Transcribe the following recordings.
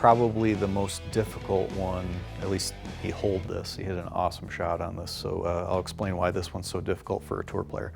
probably the most difficult one. At least he holed this. He hit an awesome shot on this, so I'll explain why this one's so difficult for a tour player.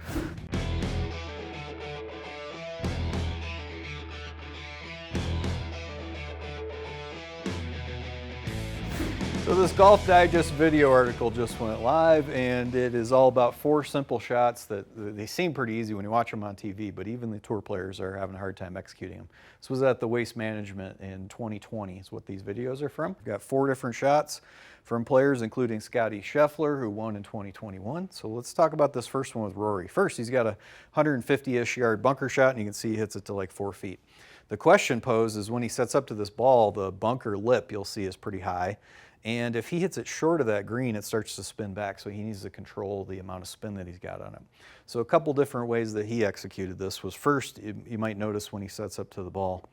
So this Golf Digest video article just went live, and it is all about 4 simple shots that they seem pretty easy when you watch them on TV, but even the tour players are having a hard time executing them. This was at the Waste Management in 2020 is what these videos are from. We've got 4 different shots from players, including Scotty Scheffler, who won in 2021. So let's talk about this first one with Rory. First, he's got a 150-ish yard bunker shot, and you can see he hits it to like 4 feet. The question posed is when he sets up to this ball, the bunker lip you'll see is pretty high. And if he hits it short of that green, it starts to spin back, so he needs to control the amount of spin that he's got on it. So a couple different ways that he executed this was first, you might notice when he sets up to the ball,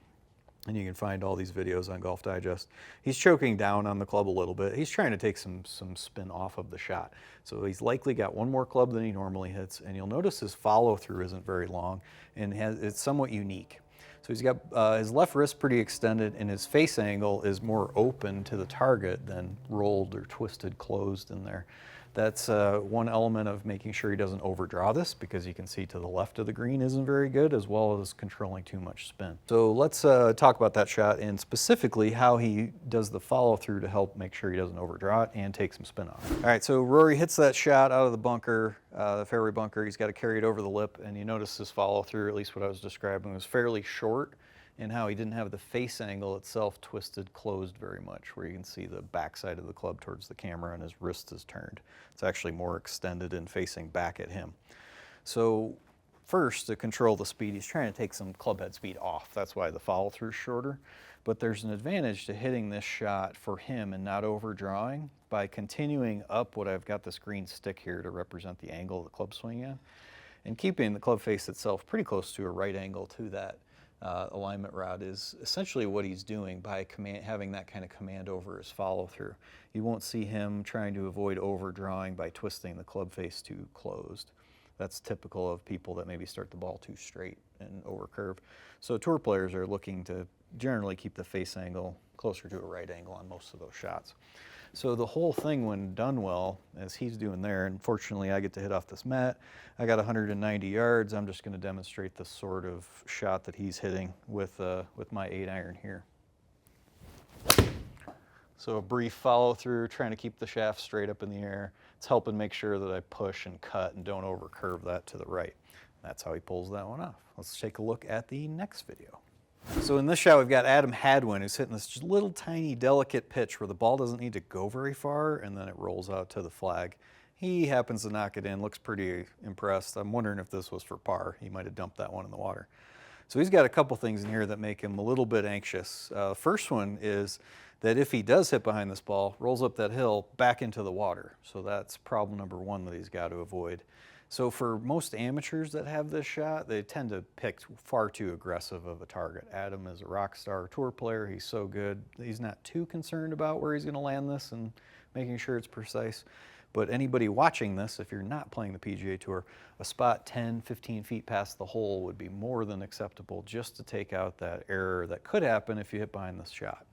and you can find all these videos on Golf Digest, he's choking down on the club a little bit. He's trying to take some spin off of the shot. So he's likely got one more club than he normally hits, and you'll notice his follow through isn't very long, and it's somewhat unique. So he's got his left wrist pretty extended, and his face angle is more open to the target than rolled or twisted closed in there. That's one element of making sure he doesn't overdraw this, because you can see to the left of the green isn't very good, as well as controlling too much spin. So let's talk about that shot, and specifically how he does the follow through to help make sure he doesn't overdraw it and take some spin off. All right, so Rory hits that shot out of the bunker, the fairway bunker. He's got to carry it over the lip, and you notice his follow through, at least what I was describing, was fairly short, and how he didn't have the face angle itself twisted closed very much, where you can see the backside of the club towards the camera and his wrist is turned. It's actually more extended and facing back at him. So first, to control the speed, he's trying to take some club head speed off. That's why the follow through is shorter. But there's an advantage to hitting this shot for him and not overdrawing by continuing up what I've got this green stick here to represent the angle of the club swing in, and keeping the club face itself pretty close to a right angle to that alignment rod is essentially what he's doing by having that kind of command over his follow through. You won't see him trying to avoid overdrawing by twisting the club face too closed. That's typical of people that maybe start the ball too straight and over curve. So tour players are looking to generally keep the face angle closer to a right angle on most of those shots. So the whole thing, when done well, as he's doing there, and fortunately I get to hit off this mat, I got 190 yards. I'm just going to demonstrate the sort of shot that he's hitting with my 8-iron here. So a brief follow through, trying to keep the shaft straight up in the air. It's helping make sure that I push and cut and don't over curve that to the right. That's how he pulls that one off. Let's take a look at the next video. So in this shot, we've got Adam Hadwin, who's hitting this little tiny delicate pitch where the ball doesn't need to go very far, and then it rolls out to the flag. He happens to knock it in, looks pretty impressed. I'm wondering if this was for par. He might have dumped that one in the water. So he's got a couple things in here that make him a little bit anxious. First one is that if he does hit behind this ball, rolls up that hill, back into the water. So that's problem number one that he's got to avoid. So for most amateurs that have this shot, they tend to pick far too aggressive of a target. Adam is a rock star tour player. He's so good. He's not too concerned about where he's going to land this and making sure it's precise. But anybody watching this, if you're not playing the PGA Tour, a spot 10, 15 feet past the hole would be more than acceptable just to take out that error that could happen if you hit behind this shot.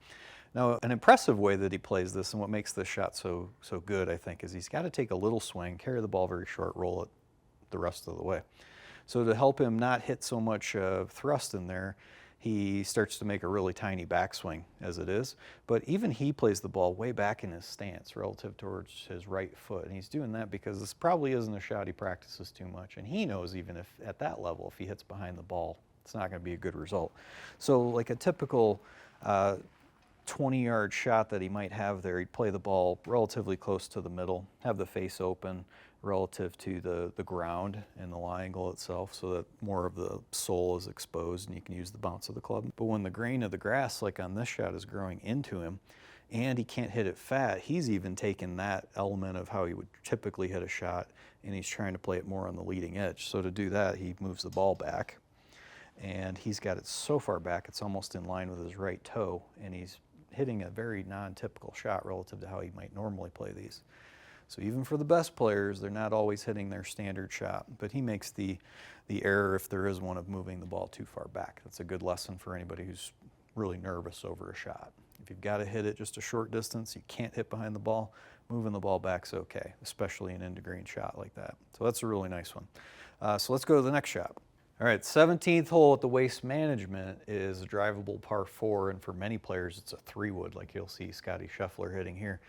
Now, an impressive way that he plays this, and what makes this shot so good, I think, is he's got to take a little swing, carry the ball very short, roll it the rest of the way. So to help him not hit so much thrust in there, he starts to make a really tiny backswing as it is. But even he plays the ball way back in his stance relative towards his right foot. And he's doing that because this probably isn't a shot he practices too much. And he knows even if at that level, if he hits behind the ball, it's not going to be a good result. So like a typical 20-yard shot that he might have there, he'd play the ball relatively close to the middle, have the face open relative to the ground and the lie angle itself, so that more of the sole is exposed and you can use the bounce of the club. But when the grain of the grass, like on this shot, is growing into him and he can't hit it fat, he's even taken that element of how he would typically hit a shot and he's trying to play it more on the leading edge. So to do that, he moves the ball back, and he's got it so far back it's almost in line with his right toe, and he's hitting a very non-typical shot relative to how he might normally play these. So even for the best players, they're not always hitting their standard shot, but he makes the error, if there is one, of moving the ball too far back. That's a good lesson for anybody who's really nervous over a shot. If If you've got to hit it just a short distance, you can't hit behind the ball, moving the ball back's okay, especially an into green shot like that. So that's a really nice one. So let's go to the next shot. All right, 17th hole at the Waste Management is a drivable par 4, and for many players it's a 3-wood, like you'll see Scotty Scheffler hitting here.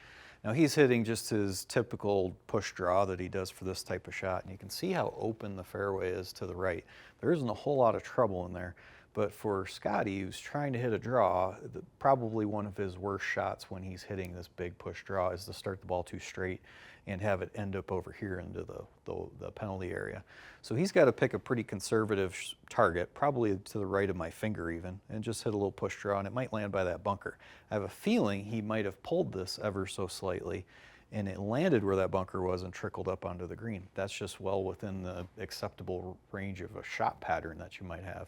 Now he's hitting just his typical push draw that he does for this type of shot, and you can see how open the fairway is to the right. There isn't a whole lot of trouble in there, but for Scotty, who's trying to hit a draw, probably one of his worst shots when he's hitting this big push draw is to start the ball too straight and have it end up over here into the penalty area. So he's got to pick a pretty conservative target, probably to the right of my finger even, and just hit a little push draw, and it might land by that bunker. I have a feeling he might have pulled this ever so slightly, and it landed where that bunker was and trickled up onto the green. That's just well within the acceptable range of a shot pattern that you might have.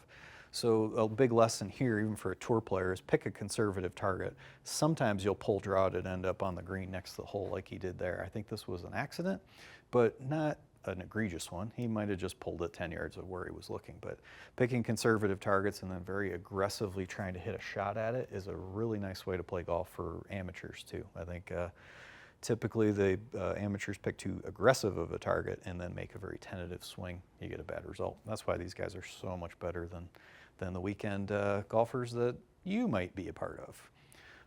So a big lesson here, even for a tour player, is pick a conservative target. Sometimes you'll pull draw it and end up on the green next to the hole like he did there. I think this was an accident, but not an egregious one. He might have just pulled it 10 yards of where he was looking, but picking conservative targets and then very aggressively trying to hit a shot at it is a really nice way to play golf for amateurs too. I think typically the amateurs pick too aggressive of a target and then make a very tentative swing. You get a bad result. That's why these guys are so much better than the weekend golfers that you might be a part of.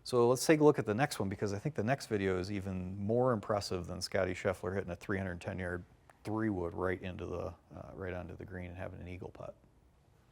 So let's take a look at the next one, because I think the next video is even more impressive than Scotty Scheffler hitting a 310-yard 3-wood right onto the green and having an eagle putt.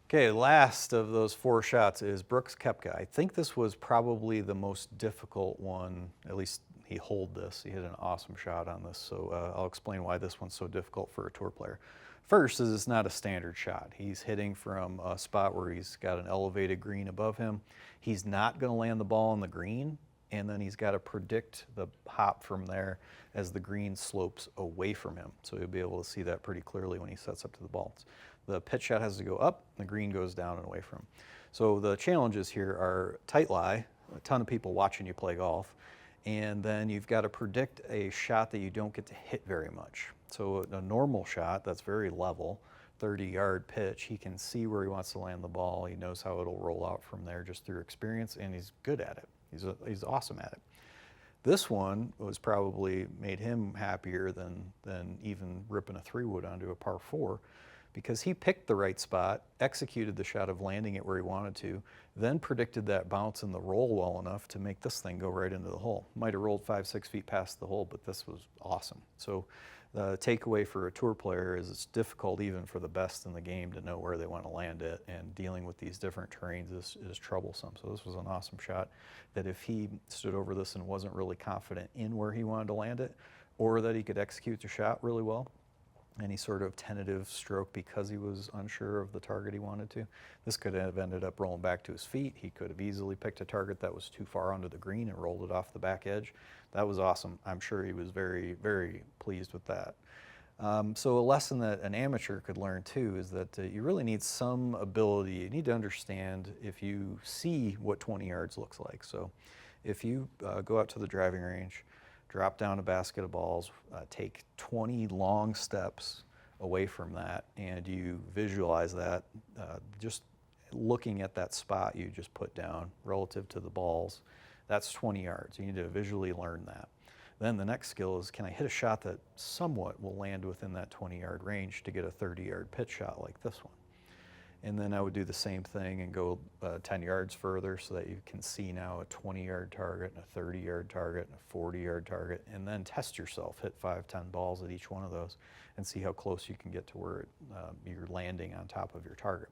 Okay, last of those 4 shots is Brooks Kepca. I think this was probably the most difficult one. At least he holed this. He hit an awesome shot on this, so I'll explain why this one's so difficult for a tour player. First is it's not a standard shot. He's hitting from a spot where he's got an elevated green above him. He's not going to land the ball on the green, and then he's got to predict the hop from there as the green slopes away from him. So you'll be able to see that pretty clearly when he sets up to the ball. The pitch shot has to go up, the green goes down and away from him. So the challenges here are tight lie, a ton of people watching you play golf, and then you've got to predict a shot that you don't get to hit very much. So a normal shot that's very level, 30-yard pitch, he can see where he wants to land the ball. He knows how it'll roll out from there just through experience, and he's good at it. He's awesome at it. This one was probably made him happier than even ripping a 3-wood onto a par 4, because he picked the right spot, executed the shot of landing it where he wanted to, then predicted that bounce and the roll well enough to make this thing go right into the hole. Might have rolled 5-6 feet past the hole, but this was awesome. So the takeaway for a tour player is it's difficult even for the best in the game to know where they want to land it, and dealing with these different terrains is troublesome. So this was an awesome shot that if he stood over this and wasn't really confident in where he wanted to land it, or that he could execute the shot really well, any sort of tentative stroke because he was unsure of the target he wanted to, this could have ended up rolling back to his feet. He could have easily picked a target that was too far onto the green and rolled it off the back edge. That was awesome. I'm sure he was very, very pleased with that. So a lesson that an amateur could learn too is that you really need some ability. You need to understand if you see what 20 yards looks like. So if you go out to the driving range, drop down a basket of balls, take 20 long steps away from that, and you visualize that, just looking at that spot you just put down relative to the balls, that's 20 yards. You need to visually learn that. Then the next skill is, can I hit a shot that somewhat will land within that 20-yard range to get a 30-yard pitch shot like this one? And then I would do the same thing and go 10 yards further so that you can see now a 20-yard target and a 30-yard target and a 40-yard target, and then test yourself, hit 5-10 balls at each one of those and see how close you can get to where you're landing on top of your target.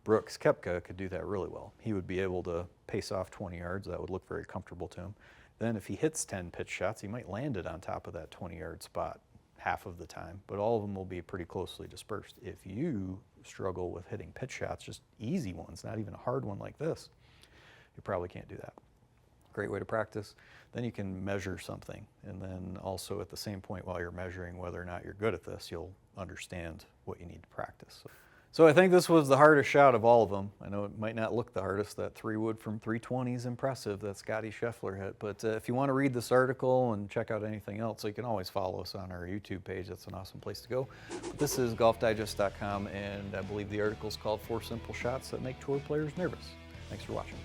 Brooks Kepca could do that really well. He would be able to pace off 20 yards. That would look very comfortable to him. Then if he hits 10 pitch shots, he might land it on top of that 20-yard spot half of the time, but all of them will be pretty closely dispersed. If you struggle with hitting pitch shots, just easy ones, not even a hard one like this, you probably can't do that. Great way to practice. Then you can measure something, and then also at the same point while you're measuring whether or not you're good at this, you'll understand what you need to practice. So I think this was the hardest shot of all of them. I know it might not look the hardest. That 3-wood from 320 is impressive that Scotty Scheffler hit. But if you want to read this article and check out anything else, so you can always follow us on our YouTube page. That's an awesome place to go. But this is golfdigest.com, and I believe the article is called 4 Simple Shots That Make Tour Players Nervous. Thanks for watching.